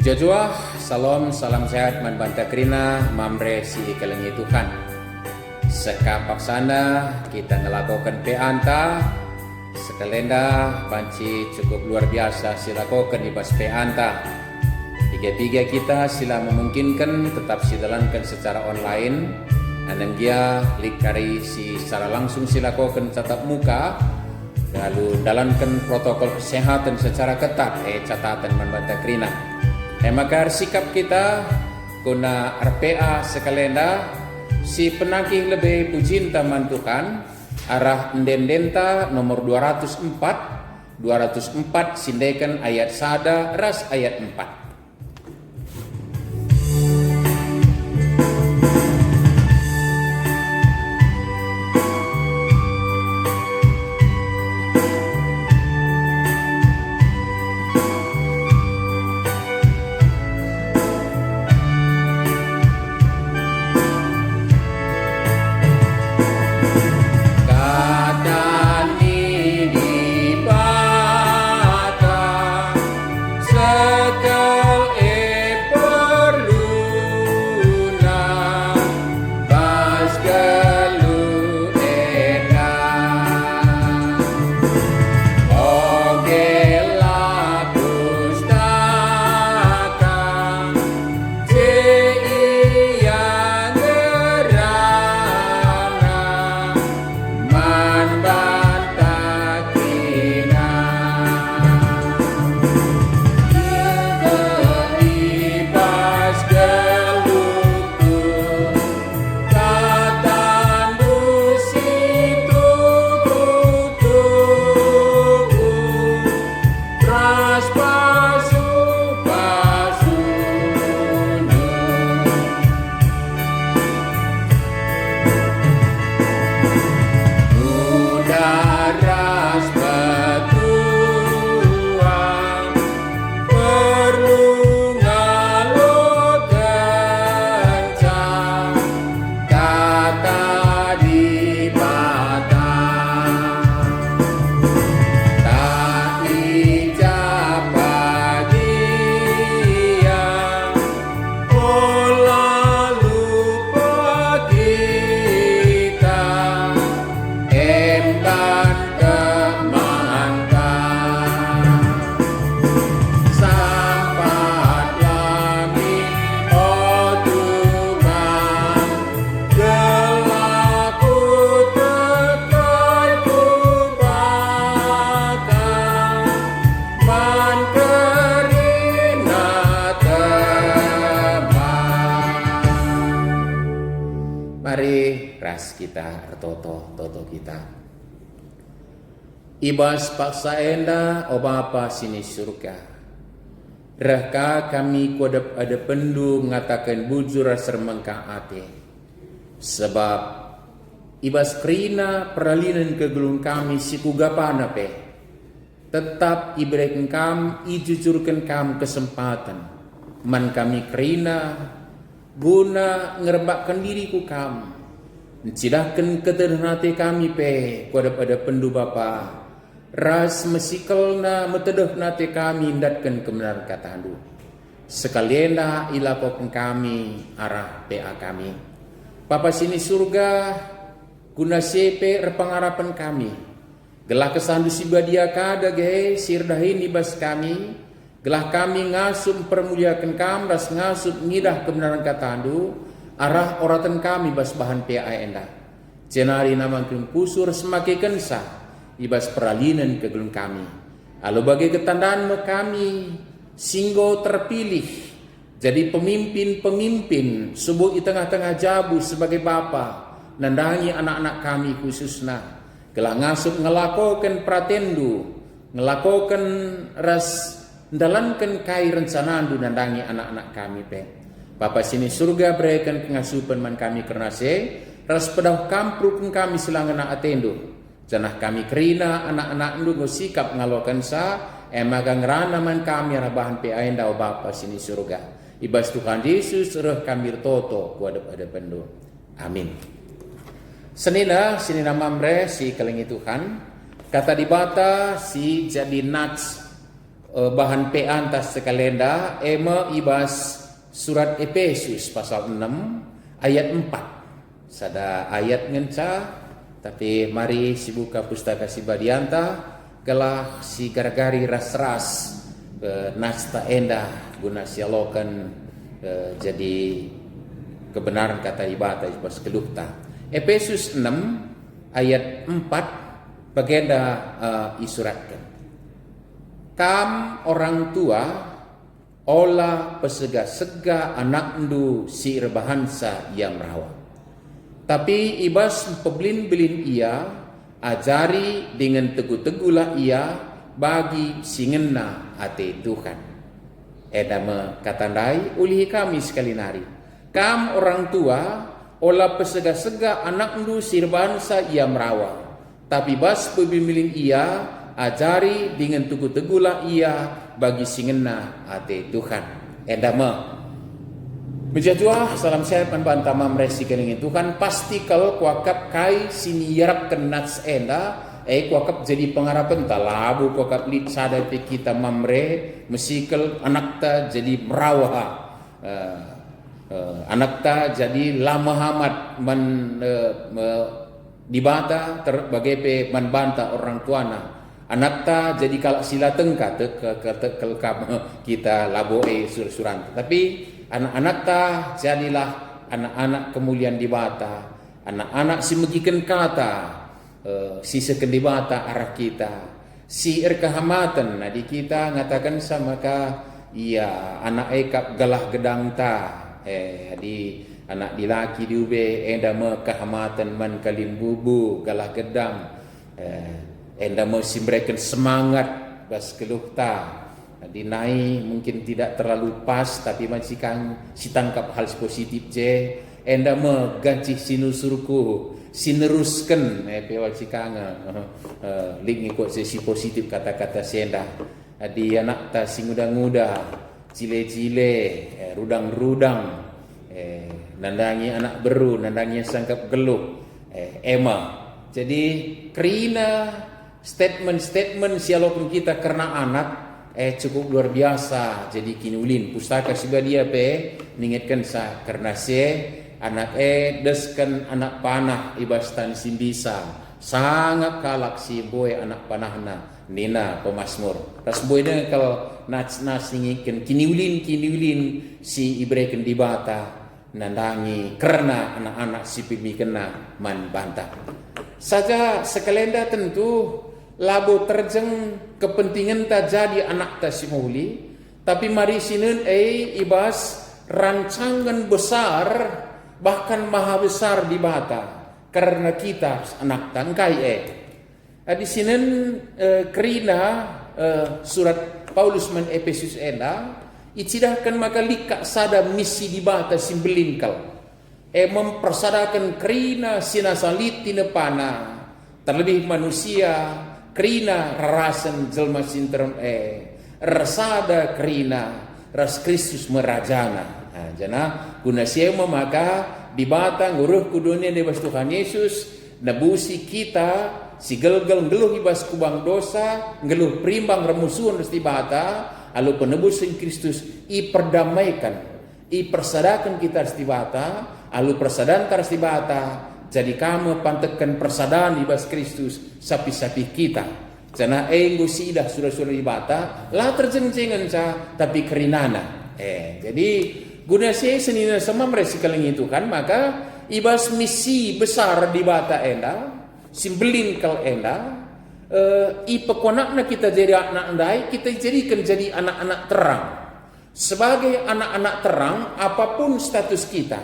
Jojua, salam sehat man banta krina, mamre si ikalangi Tuhan. Sekapak sana kita ngelakukan peanta, sekalenda banci cukup luar biasa silakukan ibas peanta. Tiga-tiga kita sila memungkinkan tetap sidalankan secara online. Anang dia likari si secara langsung silakukan tatap muka. Lalu dalamkan protokol kesehatan secara ketat catatan man banta krina. Maka sikap kita guna RPA sekalenda si penagih lebih pucinta mantukan arah ndendenta nomor 204 sindekan ayat sada ras ayat 4. Mari ras kita toto kita. Ibas paksa enda o Bapa sini surga. Raka kami kodap ada pendu ngatakan bujur sermengka ate. Sebab ibas krina peralinan kegelung kami siku gapana pe. Tetap iberikan kam ijujurkan kam kesempatan. Man kami krina guna ngerebakkan diriku kam, mencidahkan ketenhati kami pe kuada pada pendu Bapa, ras mesikelna metedeh nate kami ndatkan kebenaran katandu, sekaliena ilakokan kami arah PA kami, Bapa sini surga, guna sepe repangarapan kami, gelah kesandu sibadia kada ge sirdahin ibas kami. Gelah kami ngasup permuliakan kam ras ngasup ngidah kebenaran katandu arah oratan kami bas bahan PA enda. Cenari namangkeun kusur semakin kensa ibas peralinan kegelung kami. Alu bagai ketandaan kami singgo terpilih jadi pemimpin subuh di tengah-tengah jabu sebagai bapa nandangi anak-anak kami khususna. Gelah ngasup ngelakokan pratendu ngelakokan ras dalankan kai rencanaan nandangi anak-anak kami pe. Bapa sini surga berikan pengasupan man kami kerana ras pedah kampruk kami selangana atendo. Janah kami kerina anak-anak ndu sikap ngalokan emaga ngerana man kami rabahan pe aenda o Bapa sini surga. Ibas Tuhan Yesus reh kami toto kuadap ada pendu. Amin. Senina mamre si kelingi Tuhan. Kata dibata si jadi nats bahan pe antas sekalenda ema ibas surat Efesus pasal 6 ayat 4. Sada ayat ngenca tapi mari si buka pustaka si badianta gelah si gargari ras-ras nasta enda guna sialokan jadi kebenaran kata ibadah ibas kelukta. Efesus 6 ayat 4 bagenda isuratkan. Kam orang tua olah pesega-sega anak ndu si rebahansa yang merawat. Tapi ibas peblin-belin ia ajari dengan teguh-teguhlah ia bagi singena ate Tuhan. Edama katandai ulihi kami sekali nari. Kam orang tua olah pesega-sega anak ndu si rebahansa ia merawat. Tapi bas peblin-belin ia ajari dengan teguh-teguhlah ia bagi singena ate Tuhan. Endama menjatuah salam sehat membantah mamresi kelingin Tuhan pasti kalau kuakap kai sini yarap kenats enda kuakap jadi pengharapan talabu kuakap lit sadar kita mamre mesikal anak ta jadi merawah anak ta jadi lamahamat men dibata terbagai pe membantah orang tuana. Anak ta jadi kalau sila tengka kita laboe sur-suran. Tapi anak-anak ta jadilah anak-anak kemuliaan di bata. Anak-anak si megikan kata si seken di bata arah kita. Si erkahamatan nah di kita ngatakan sama ka iya anak ekap galah gedang ta. Di anak di laki di ube enda me kahamatan man kalin bubu galah gedang. Enda mesti memberikan semangat bas kelukta dinai mungkin tidak terlalu pas tapi masih kan si tangkap hal positif je enda me ganci sinusurku sineruskan pewal si kanga link ikut sesi positif kata-kata senda di anak ta si muda-muda cile-cile rudang-rudang nandangi anak beru nandangi sangkap geluh ema jadi kerina statement sialopun kita karena anak cukup luar biasa. Jadi kinulin pustaka siba dia pe ningetkan sa karena se anak deskan anak panah ibastan simbisa sangat kalak si boy anak panahna nina pemasmur tas boy dengan kalau nas ningitkan kinulin si ibreken di bata nandangi karena anak-anak si pimi kena man bantah saja sekalenda tentu labo terjeng kepentingan ta jadi anak ta si mauli tapi mari sinen ibas rancangan besar bahkan maha besar di bata karena kita anak tangkai di sinen kerina surat Paulus men Efesus enda icidahkan maka lika sada misi di bata simbelinkal mempersadakan kerina sinasalit tinepana terlebih manusia kerina rasan jelma sinteram rasada kerina ras Kristus merajana jana guna siapa maka di batang nguruh kudunia di bas Tuhan Yesus nabusi kita si gelgel ngeluh ibas kubang dosa ngeluh primbang remusuhan di bata lalu penebusan Kristus perdamaikan persadakan kita di bata lalu persadakan di bata jadi kamu pantekan persadaan ibas Kristus sapi-sapi kita. Karena sida surah-surah ibata lah terjeng-jengan tapi kerinana. Jadi guna saya senina sama mereka kaleng itu kan maka ibas misi besar di bata enda simbelin kal enda pekonakna kita jadi anak andai kita jadikan jadi anak-anak terang. Sebagai anak-anak terang apapun status kita.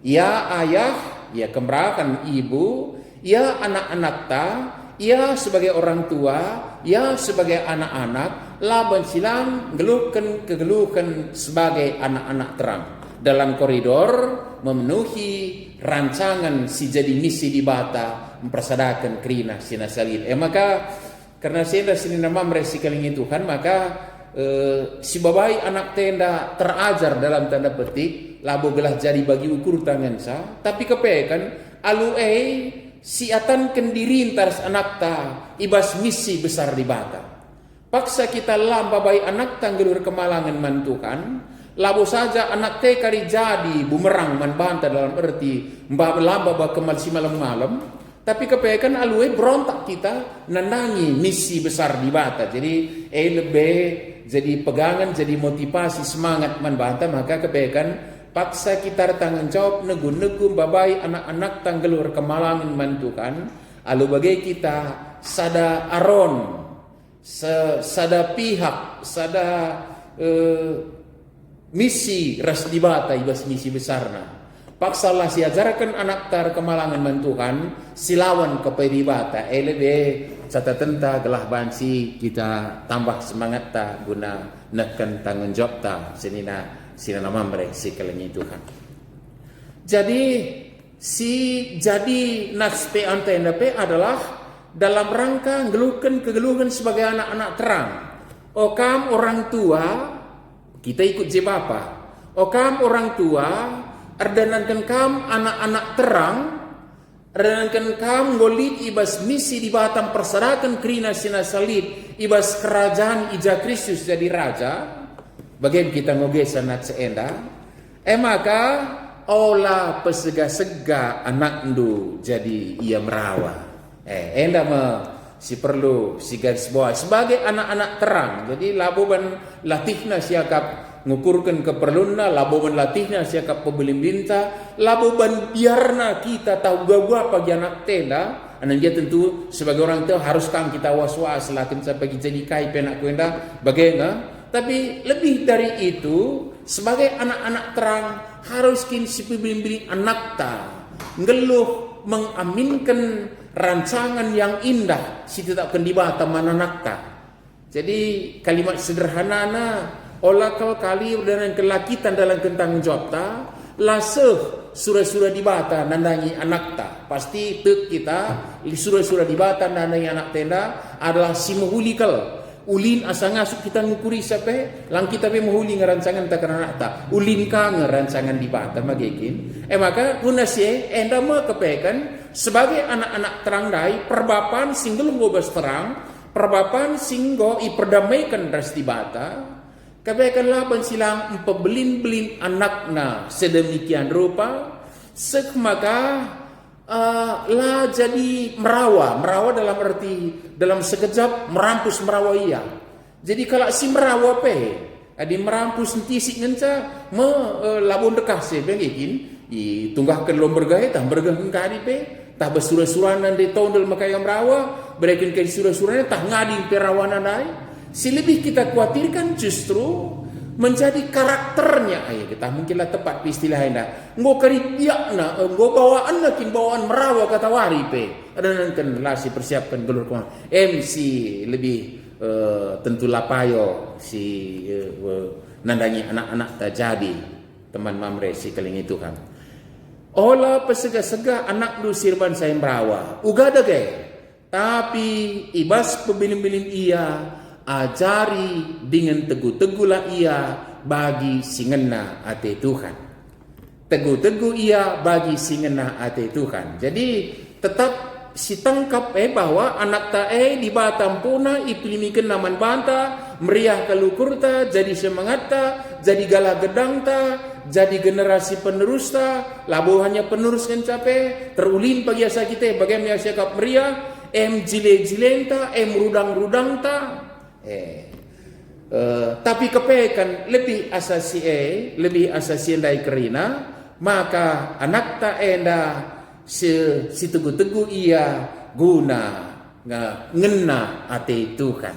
Ya ayah ya kemerakan ibu, ya anak-anak ta, ya sebagai orang tua, ya sebagai anak-anak, laban silang kegeluhkan sebagai anak-anak terang dalam koridor memenuhi rancangan si jadi misi di bata mempersadakan kerina sinasalil. Maka karena saya sini nama meresi kaling Tuhan maka si babai anak tenda terajar dalam tanda petik labo gelah jadi bagi ukur tangan sa tapi kepekan alu si atan kendiri taras anak ta ibas misi besar di bata Paksa kita lamba bayi anak tanggelur kemalangan mantukan. Labo saja anak te kari jadi bumerang man banta dalam arti lamba ba kemal si malam-malam. Tapi kepekan alue berontak kita nanangi misi besar di bata. Jadi lebih jadi pegangan, jadi motivasi semangat man banta. Maka kepekan paksa kita tanggung jawab negu-negu babai anak-anak tanggelur kemalangan mantukan. Alu bagai kita sada aron, sada pihak, sada misi ras dibata ibas misi besarna. Paksalah si ajarkan anak tar kemalangan mantukan silawan ke pedibata. Lebih catatenta gelah bansi kita tambah semangat ta guna nekan tanggung jawab ta sinina mamre si kelengi Tuhan. Jadi naspe antenda pe adalah dalam rangka ngeluhkan kegeluhan sebagai anak-anak terang. Okam orang tua kita ikut je bapa. Okam orang tua ardanankan kam anak-anak terang, ardanankan kam ngolit ibas misi di batam perserakan krina sina salib ibas kerajaan ija Kristus jadi raja. Bagaimana kita ngoge sanat seenda? Maka olah pesega-sega anak ndu jadi ia merawa. Enda si perlu si garis bawah sebagai anak-anak terang. Jadi labuban latihna siakap ngukurkan keperluanna, labuban latihna siakap pembelin binta, labuban biarna kita tahu gua pagi anak tenda. Anan dia tentu sebagai orang tua harus kang kita was-was lakin sampai jadi kai penak kuenda bagaimana. Tapi lebih dari itu sebagai anak-anak terang harus kin si pembelin anak ta ngeluh mengaminkan rancangan yang indah si tetapkan di bata mananakta. Jadi kalimat sederhana olah kali dan kelakitan dalam kentang jawab ta laseh surah-surah di bata nandangi anak ta. Pasti tek kita surah-surah di bata nandangi anak tenda adalah si mehulikal. Ulin asa ngasuk kita ngukuri sampai lang kita be mohuli ngarancangan ta karena ta ulin ka ngarancangan di bata magekin maka guna sie enda mah kepekan sebagai anak-anak terang dai perbapan singgel ngobas terang perbapan singgo i perdamaikan ras di bata kepekan laban silang empebelin-belin anakna sedemikian rupa sek maka lah jadi merawa dalam arti dalam sekejap merampus merawa ia. Jadi kalau si merawa pe adi merampus tisik ngenca labon dekase bengikin i tunggahkeun lomber gae tah bergahkeun ka adi pe tah basura-suranan di tondel makaya merawa berekin ke surah-surahnya tah ngadi perawanan dai. Si lebih kita khawatirkan justru menjadi karakternya kita mungkinlah tepat istilahnya ngo karipiakna ngo bawaan nakin bawaan merawa kata wari pe ada nanken lasi persiapkan gelur kemana MC lebih tentu lapayo si nandangi anak-anak tak jadi teman mamre si keling itu kan olah pesega-sega anak lu sirban saya merawa ugada ge tapi ibas pembilin-bilin ia ajari dengan teguh-teguhlah ia bagi singena ate Tuhan. Teguh-teguh ia bagi singena ate Tuhan. Jadi tetap si tangkap bahwa anak tae di batam puna ipilimikan naman banta meriah kalukurta jadi semangatta jadi galah gedangta jadi generasi penerus ta labo hanya penerus kan cape terulin pagi asa kita bagaimana siakap meriah jile-jilenta rudang-rudang ta tapi kepekan lebih asasi endai kerina maka anak ta enda si teguh-teguh ia guna ngena ate Tuhan.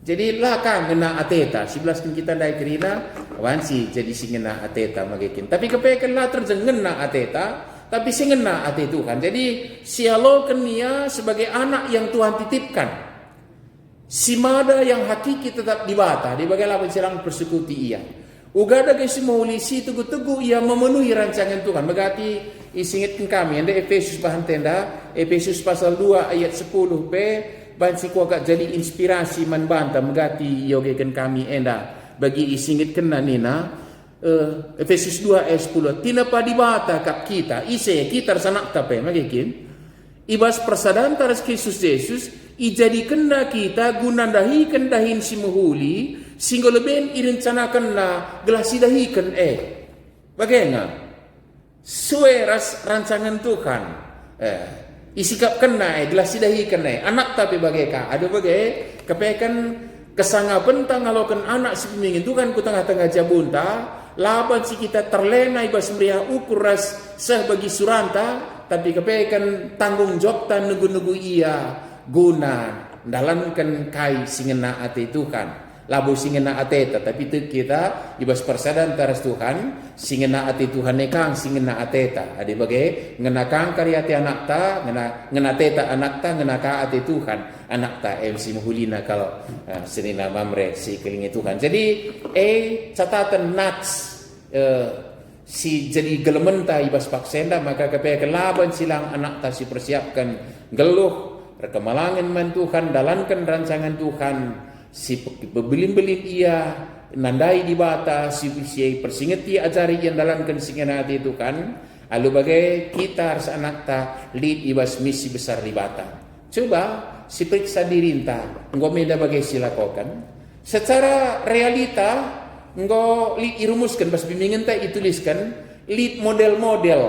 Jadi lah kan ngena ateta 11 kita endai kerina wansi jadi si ngena ateta magekin. Tapi kepekan lah terjeng ngena ateta tapi si ngena ate Tuhan. Jadi sialokan ia sebagai anak yang Tuhan titipkan. Si mada yang hakiki tetap dibata di bagai lapan serang persekuti ia. Ugada kasi mahuli si tugu-tugu ia memenuhi rancangan Tuhan. Berarti isingitkan kami anda Efesus bahan tenda Efesus pasal 2 ayat 10b bansi kuagak jadi inspirasi man banta megati yogekan kami enda bagi isingitkan nina Efesus 2 ayat 10 tina pa dibata kap kita ise kita sanak tape magikin ibas persadaan taras Kristus Yesus ijadi kena kita gunandahi kendahin si muhuli sehingga lebih irencanakan la gelasidahikan bagaimana sueras rancangan Tuhan isikap kena gelasidahikan anak tapi bagaimana ada bagai kepekan kesanga pentang ngalokan anak si pemingin Tuhan ku tengah-tengah jabunta laban si kita terlena ibas meriah ukur ras sah bagi suranta tapi kepekan tanggung jawab tan nugu-nugu iya guna dalankan kai singena ate Tuhan labu singena ate tapi itu kita ibas persadan taras Tuhan singena ate Tuhan nekang singena ate ada bagai ngenakang karya ate anak ta ngena teta anak ta ngenaka ate Tuhan anak ta MC Muhulina kalau senina mamre si kelingi Tuhan jadi catatan nats si jadi gelementa ibas paksenda maka kepaya kelaban silang anak ta si persiapkan geluh rekemalangan man Tuhan dalankan rancangan Tuhan si bebelim-belim ia nandai di bata si persingeti ajari yang dalankan singena hati Tuhan alu bagai kita harus anak ta lead ibas misi besar di bata coba si periksa dirinta engkau meda bagai silakokan secara realita engkau lead irumuskan pas bimbingan tak dituliskan lead model-model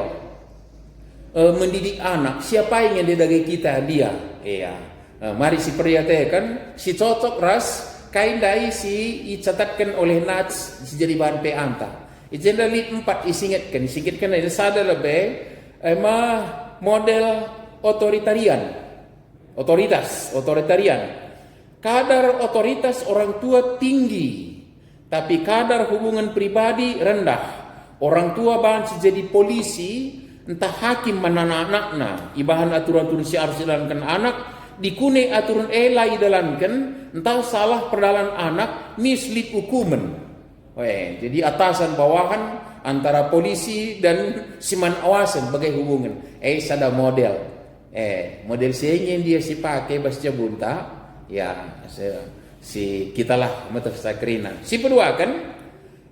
mendidik anak siapa yang didagai kita dia mari si perhatikan si cocok ras kain dai si dicatatkan oleh Nats si jadi bahan peanta ijenda lead 4 isingitkan ada sada lebih model otoritas kadar otoritas orang tua tinggi tapi kadar hubungan pribadi rendah orang tua bahan si jadi polisi entah hakim mana anak-anakna ibahan aturan-aturan si harus dijalankan anak dikune aturan elai dalankan entah salah perdalan anak mislit hukuman jadi atasan bawahan antara polisi dan siman awasan bagai hubungan sada model model sehingga dia si pakai basca bunta ya si kitalah mata sakrina si kedua kan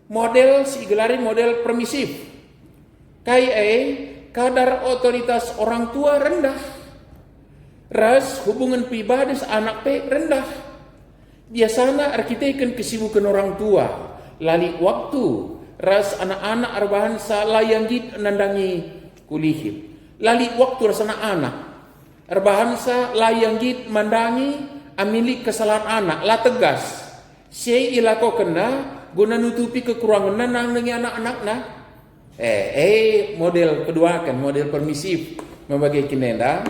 model si gelarin model permisif kayak kadar otoritas orang tua rendah ras hubungan pribadi anak rendah biasanya arkitekan kesibukan orang tua lali waktu ras anak-anak arbahan layanggit nandangi kulihip lali waktu ras anak-anak arbahan layanggit mandangi amilik kesalahan anak la tegas si ilako kena guna nutupi kekurangan nanang dengan anak-anakna model kedua kan model permisif membagi kinenda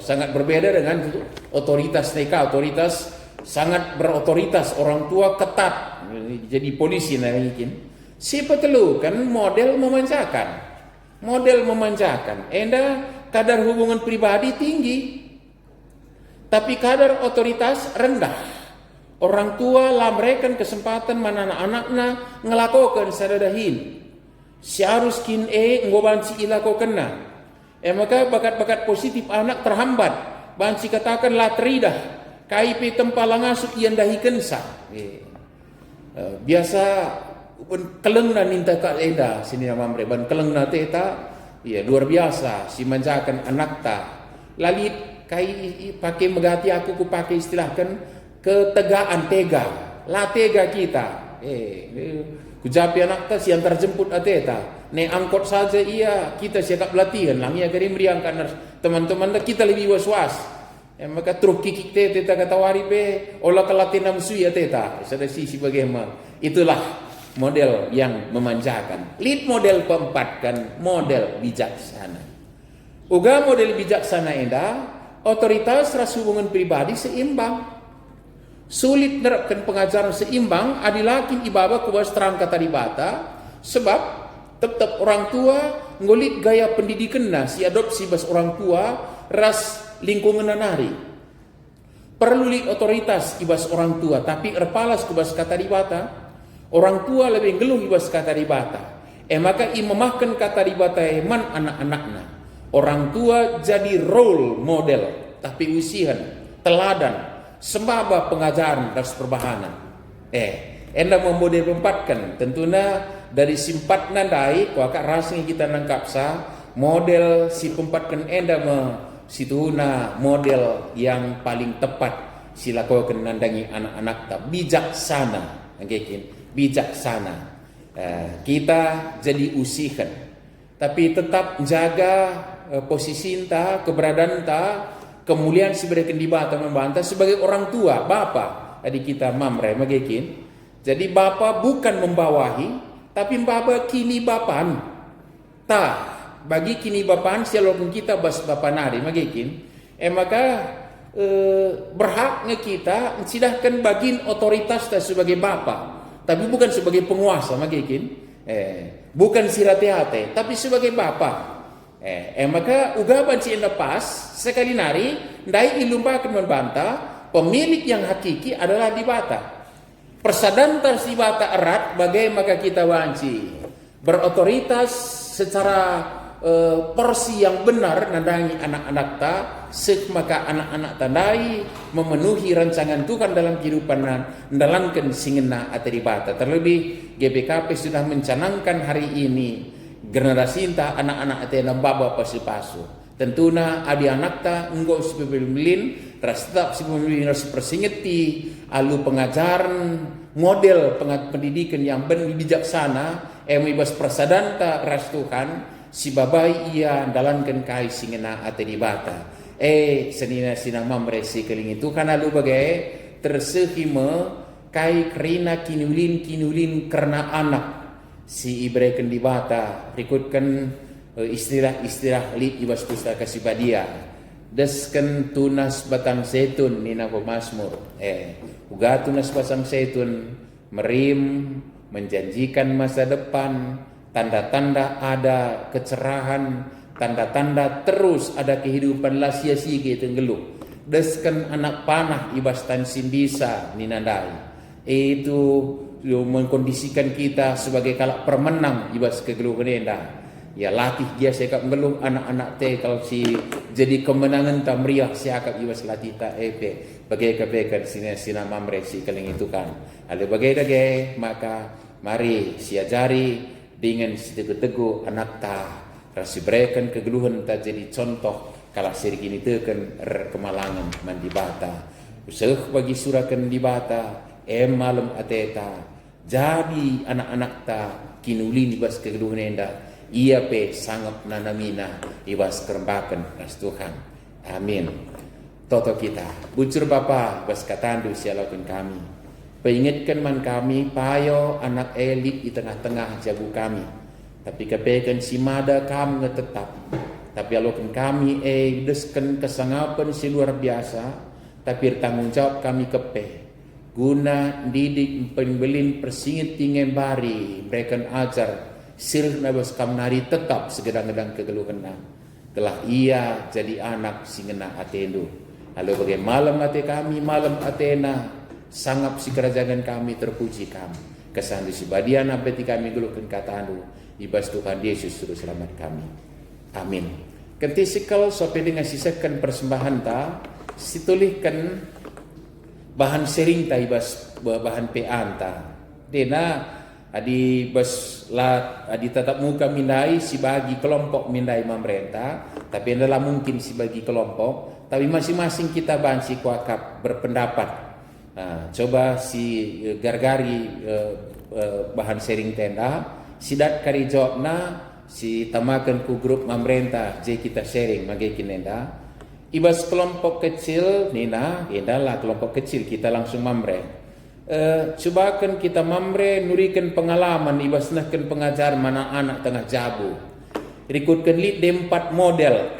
sangat berbeda dengan otoritas TK otoritas sangat berotoritas orang tua ketat jadi polisi narikin si petelu kan model memanjakan enda kadar hubungan pribadi tinggi tapi kadar otoritas rendah orang tua lamrekan kesempatan mana anak-anakna ngelakukan sadadahin si harus kin ngoban si ilakokenna maka bakat-bakat positif anak terhambat banci katakan latridah KIP tempala ngasuk ian dahikan sa biasa keleng na ninta ka eda sini nama mreban keleng na teta ya luar biasa si manjakan anak ta lalit kai pakai megati aku ku pakai istilahkan ketegaan tega la tega kita kujapi anak ta si antar jemput ateta ne angkot saja iya kita siap latihan lang ya kari meriangkan teman-teman kita lebih was-was maka truk kikik teta kata wari be olah kelatihan musuh ya teta sada sisi bagaimana itulah model yang memanjakan lead model keempat kan model bijaksana uga model bijaksana indah otoritas ras hubungan pribadi seimbang sulit nerapkan pengajaran seimbang adilakin ibaba kubas terang kata dibata sebab tetap orang tua ngolit gaya pendidikan si adopsi bas orang tua ras lingkungan nanari perlu li otoritas ibas orang tua tapi erpalas kubas kata dibata orang tua lebih geluh ibas kata dibata maka memahkan kata dibata man anak-anakna orang tua jadi role model tapi usihan teladan sembaba pengajaran ras perbahanan enda memodel empatkan tentunya dari simpat nandai kuaka rasnya kita nangkap sa model si pempatkan enda situna model yang paling tepat sila kau kenandangi anak-anak ta bijaksana, bijaksana. Kita jadi usihan, tapi tetap jaga posisi ta, keberadaan ta, kemuliaan sebagai kendibata membantah sebagai orang tua, bapa. Adik kita mamre magekin. Jadi bapa bukan membawahi, tapi bapa kini bapan. Bagi kini bapan sialaupun kita bas bapa nari magekin. Maka berhaknya kita sidahkan bagian otoritas sebagai bapa, tapi bukan sebagai penguasa magekin. Bukan sirate-hate, tapi sebagai bapa. Maka ugaban si lepas sekali nari ndai ilumbakan membantah pemilik yang hakiki adalah dibata. Persadantar si bata erat bagai maka kita wanci berotoritas secara porsi yang benar nandangi anak-anak ta, maka anak-anak tandai memenuhi rancangan Tuhan dalam kehidupan mendalankan singena ateribata. Terlebih GBKP sudah mencanangkan hari ini generasi ta anak-anak atena baba pasu-pasu. Tentunya adi anak ta enggo sipemilin rasta sipemilin rasa persingeti alu pengajaran model pendidikan yang bijaksana ibas persadanta ras Tuhan si babai ia dalankan kai singena ateribata. Senina sinang mamresi keling itu karena lu bagai tersehime kai kerina kinulin karena anak si ibreken dibata berikutkan istilah li ibas pustaka sibadia desken tunas batang setun nina pemasmur uga tunas batang setun merim menjanjikan masa depan, tanda-tanda ada kecerahan, tanda-tanda terus ada kehidupan sia-sia tenggeluh. Deskan anak panah ibas tan simbisa ninandai. Itu mengkondisikan kita sebagai kalak permenang ibas kegeluhan enda. Ya latih dia sekap ngeluh anak-anak te kalau si jadi kemenangan tak meriah siakap ibas latih ta bagai kebekan sina mamre si keling itu kan. Ada bagai dage maka mari siajari dengan setegu-tegu anak ta rasi berikan kegeluhan ta jadi contoh kalau siri gini teken kemalangan mandibata usah bagi surakan dibata malam ateta jadi anak-anak ta kinulin ibas kegeluhan enda ia pe sangat nanamina ibas kerembakan ras Tuhan. Amin. Toto kita bucur Bapa bas katandu sialakan kami. Peingatkan man kami payo anak elit di tengah-tengah jago kami. Tapi kepekan si mada kami tetap. Tapi alokan kami desken kesangapan si luar biasa. Tapi tanggung jawab kami kepe. Guna didik penbelin persingit tinggi bari. Mereka ajar sir nabas kamnari tetap segedang-gedang kegeluhan. Telah ia jadi anak singena atendu. Lalu bagai malam ate kami malam atena sangap si kerajaan kami terpuji kami. Kesan di sibadiana beti kami geluhkan kata anu ibas Tuhan Yesus suruh selamat kami. Amin. Kentisikal sope dengan sisakan persembahan ta situlihkan bahan sering ta ibas bahan pean ta. Dena adi bas lat adi tatap muka mindai si bagi kelompok mindai pemerintah tapi adalah mungkin si bagi kelompok tapi masing-masing kita bansi kuakap berpendapat. Nah, coba si gargari bahan sharing tenda sidat kari jawabna si tamakan ku grup pemerintah je kita sharing magekin tenda ibas kelompok kecil nina indalah kelompok kecil kita langsung mamre. Cobakan kita mamre nurikan pengalaman ibasnahkan pengajar mana anak tengah jabu rikutkan lid 4 model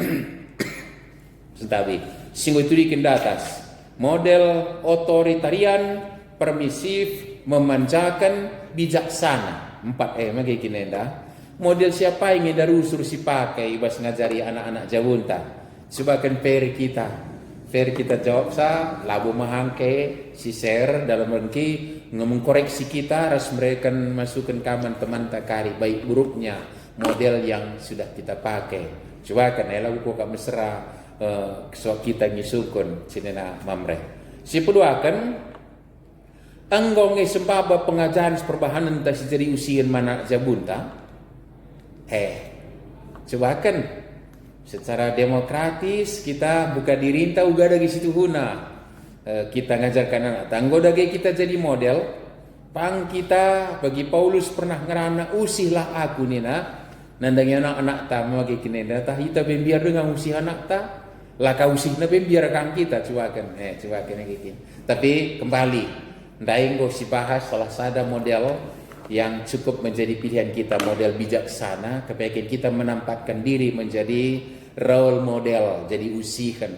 sentawi singgo turikan datas model otoritarian permisif memanjakan bijaksana 4 magikin enda model siapa yang ngedar usur si pakai ibas ngajari anak-anak jawunta cobakan fair kita jawab sa labu mahangke si share dalam rengki mengkoreksi kita harus mereka masukkan kaman teman takari baik buruknya model yang sudah kita pakai. Coba kan lagu kok mesra kita ngisukun sinena mamre. Si kedua kan tanggong sembaba pengajaran perbahanan ta si jadi usian mana jabunta. Coba kan Secara demokratis kita buka dirinta uga dari situ huna. Kita ngajarkan anak tanggo dagi kita jadi model. Pang kita bagi Paulus pernah ngerana usihlah aku nina. Nandangi anak-anak ta magi kinenda tah kita biar dengan usih anak ta. Laka usih na biar kang kita cuakan. Cuakan gitu. Tapi kembali ndaing go si bahas salah sada model yang cukup menjadi pilihan kita, model bijaksana, kepengen kita menampakkan diri menjadi role model, jadi usihan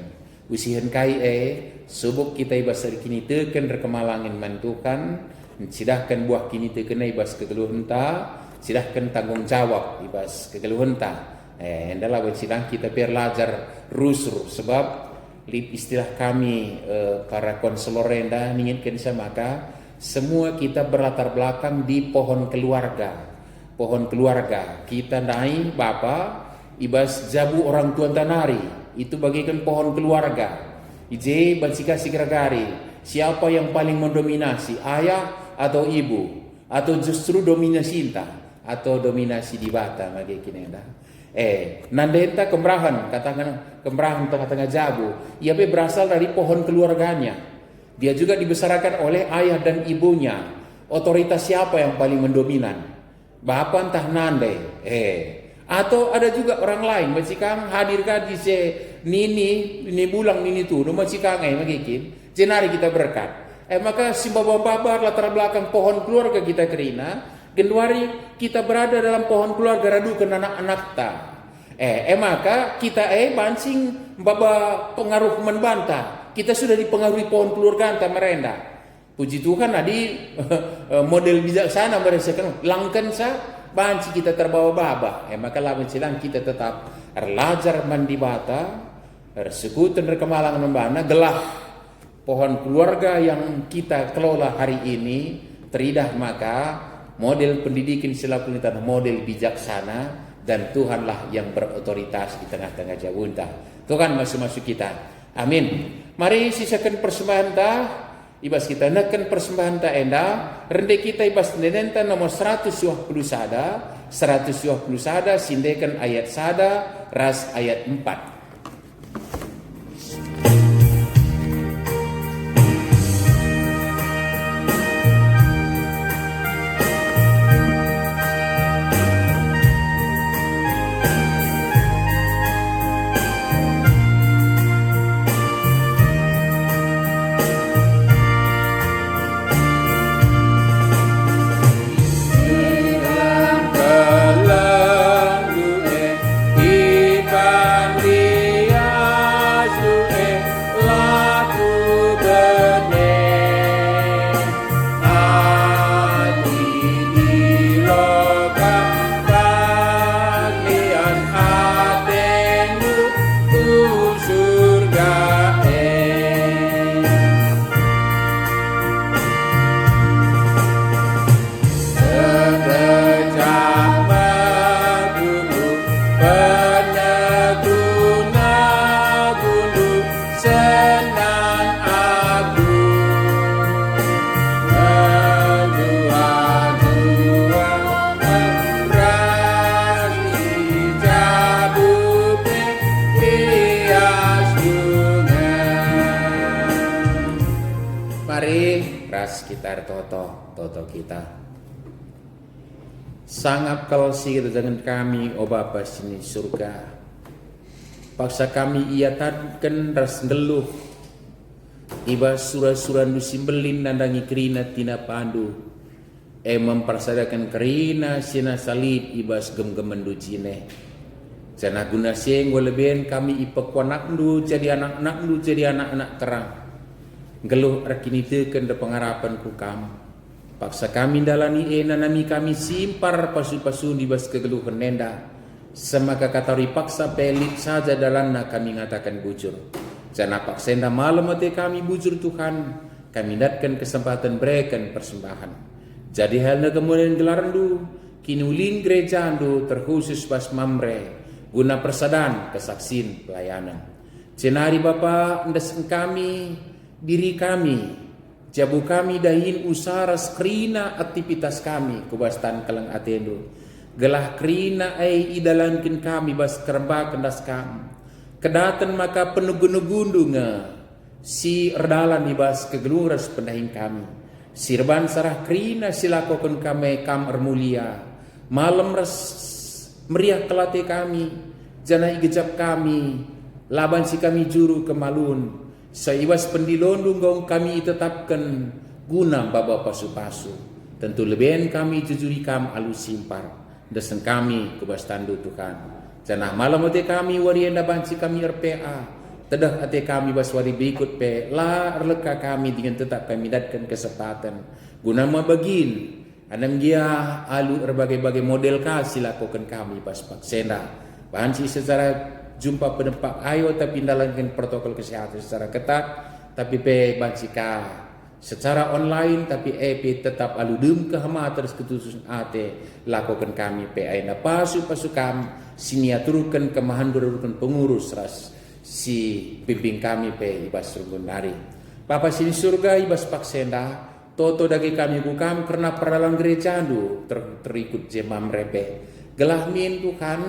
kai subuk kita ibas kini teken rekemalangin mantukan, sidahkan buah kini teken ibas kegeluhan ta, sidahkan tanggung jawab ibas kegeluhan ta. Adalah sidang kita belajar rusur sebab istilah kami para konselor renda inginkan maka semua kita berlatar belakang di pohon keluarga. Pohon keluarga kita naik bapa ibas jabu orang tua tanari itu bagaikan pohon keluarga. Ije bansika sigragari siapa yang paling mendominasi, ayah atau ibu, atau justru dominasi cinta atau dominasi di bata bagi kinenda. Nandenta kemerahan, katakan kemerahan tengah-tengah jabu, ia berasal dari pohon keluarganya. Dia juga dibesarkan oleh ayah dan ibunya. Otoritas siapa yang paling mendominan? Bapak entah nande. Atau ada juga orang lain, macikang hadir kaji se nini bulang nini tu, macikang magikin. Jenari kita berkat. Maka si bapak-bapak latar belakang pohon keluarga kita kerina. Genduari kita berada dalam pohon keluarga radukan anak-anak ta. Maka kita bancing baba pengaruh membantah. Kita sudah dipengaruhi pohon keluarga ta merenda. Puji Tuhan adi model bijaksana merasakan langkan sa banci kita terbawa baba. Maka lawan silang kita tetap erlajar mandibata, ersekutan rekemalang membana gelah pohon keluarga yang kita kelola hari ini teridah maka model pendidikan selaku tanah model bijaksana dan Tuhanlah yang berotoritas di tengah-tengah jawunta. Tuhan masuk-masuk kita. Amin. Mari sisakan persembahan ta. Ibas kita nakan persembahan ta enda. Rende kita ibas nenenta nomor 120 sada. 120 sada sindekan ayat sada. Ras ayat 4. Toto kita sangat kalsi dengan kami o Bapa sini surga paksa kami ia tadkan ras ngeluh ibas surah-surah nusimbelin nandangi kerina tina pandu mempersadakan kerina sina salib ibas gem-gemen dujine jana guna seng waleben kami ipekuanak ndu jadi anak-anak ndu jadi anak-anak terang geluh rakini teken de pengharapan ku kamu paksa kami dalani nami kami simpar pasu-pasu di bas kegeluhan nenda semaka katari paksa pelit saja dalanna kami ngatakan bujur jana paksa enda malam mati kami bujur Tuhan kami datkan kesempatan berikan persembahan jadi halnya kemudian gelarandu kini ulin gereja andu terkhusus pas mamre guna persadan kesaksin pelayanan cenari Bapa ndesen kami diri kami jabu kami dahin usara skrina aktivitas kami kubastan kalang atendo Gelah kerina ai idalankin kami bas keremba kendas kami. Kedatan maka penugun-nugundunga si erdalan ibas kegeluras pendahing kami. Sirban sarah kerina silakokan kami kam ermulia. Malam res meriah kelate kami. Jana igejap kami. Laban si kami juru kemalun. Saibas pendilondung gong kami tetapkan guna baba pasu-pasu. Tentu lebihan kami jujuri kam alu simpar. Desen kami kubas tandu Tuhan. Janah malam ate kami wari enda banci kami RPA. Tedah ate kami bas wari berikut pe. La erleka kami dengan tetap kami datkan kesempatan. Guna mabagin. Anam gia alu berbagai-bagai model kasih lakukan kami bas paksena. Banci secara jumpa penempat ayo tapi dalamkan protokol kesehatan secara ketat. Tapi pe banci ka secara online tapi EP tetap aludum kehama terus ketususan ate lakukan kami pe aina pasu kam siniaturkan kemahandurukan pengurus ras si bimbing kami pe ibas rungunari Papa sini surga ibas paksenda toto dagi kami bukam karena peralang gereja andu terikut jemam repe gelah min Tuhan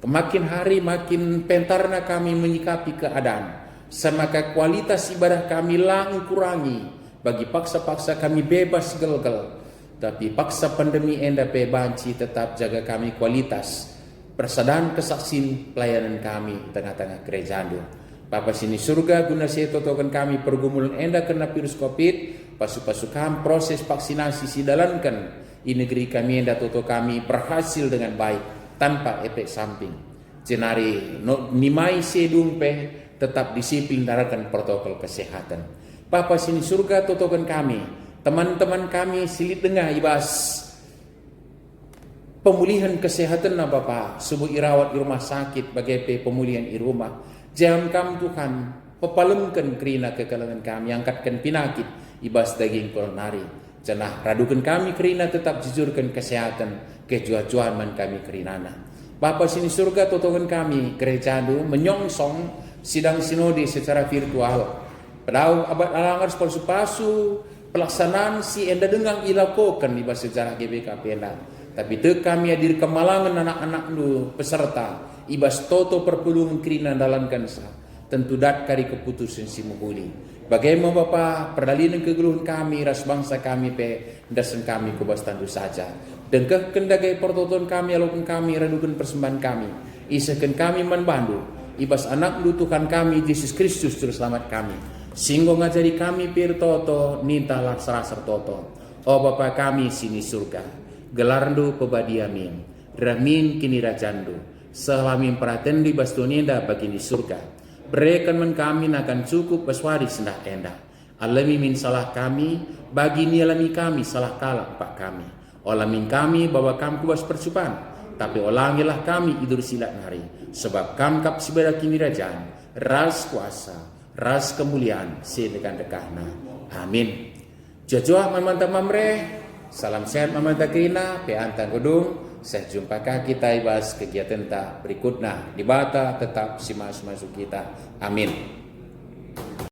makin hari makin pentarna kami menyikapi keadaan semaka kualitas ibadah kami lang kurangi. Bagi paksa-paksa kami bebas gel-gel. Tapi paksa pandemi enda pe banci tetap jaga kami kualitas. Persadahan kesaksin pelayanan kami tengah-tengah gereja andu. Papa sini surga guna saya totokan kami pergumulan enda kena virus COVID. Pasu-pasu kami proses vaksinasi sidalankan. Di negeri kami enda toto kami berhasil dengan baik. Tanpa efek samping. Jenari nimai sedung pe tetap disiplin darakan protokol kesehatan. Papa sini surga totokan kami. Teman-teman kami silit tengah ibas. Pemulihan kesehatan na Bapak. Subuh irawat di rumah sakit. Bagai pemulihan di rumah. Jam kami Tuhan. Pepalemkan kerina kekalangan kami. Angkatkan pinakit. Ibas daging kolonari. Janah radukan kami kerina tetap jujurkan kesehatan. Kejuajuan man kami kerinana. Papa sini surga totokan kami. Gereja itu menyongsong sidang sinode secara virtual. Padahal abad alangar pasu-pasu pelaksanaan si enda dengang ilakokan di bahasa sejarah GBKP enda. Tapi te kami hadir kemalangan anak-anak lu peserta ibas toto perpulungan kerina dalankan sa. Tentu dat kari keputusan si muhuli. Bagaimana Bapak perdalinan kegeluhan kami ras bangsa kami pe dasan kami kubas tandu saja. Dengkeh kendagai pertoton kami alokun kami radukan persembahan kami. Isakan kami manbandu ibas anak lu Tuhan kami Yesus Kristus terus selamat kami. Singgo ngajari kami pir toto nintalah serasar toto. Oh Bapa kami sini surga. Gelarndu pebadiamin. Ramin kini rajandu. Selamin praten di bastonenda bagini surga. Berikan men kami akan cukup baswari sendah endah. Alami min salah kami. Bagi nialami kami salah kalah pak kami. Olamin kami bahwa kami kubas percupan. Tapi olangilah kami idur silat nari. Sebab kam kap sibada kini rajaan. Ras kuasa. Ras kemuliaan sedekan dekahna. Amin. Jajua mamanta mamre. Salam sehat mamanta kina. Pe antang gedung. Saya jumpa kita ibas kegiatan tak berikutnya. Di bata tetap simas masuk kita. Amin.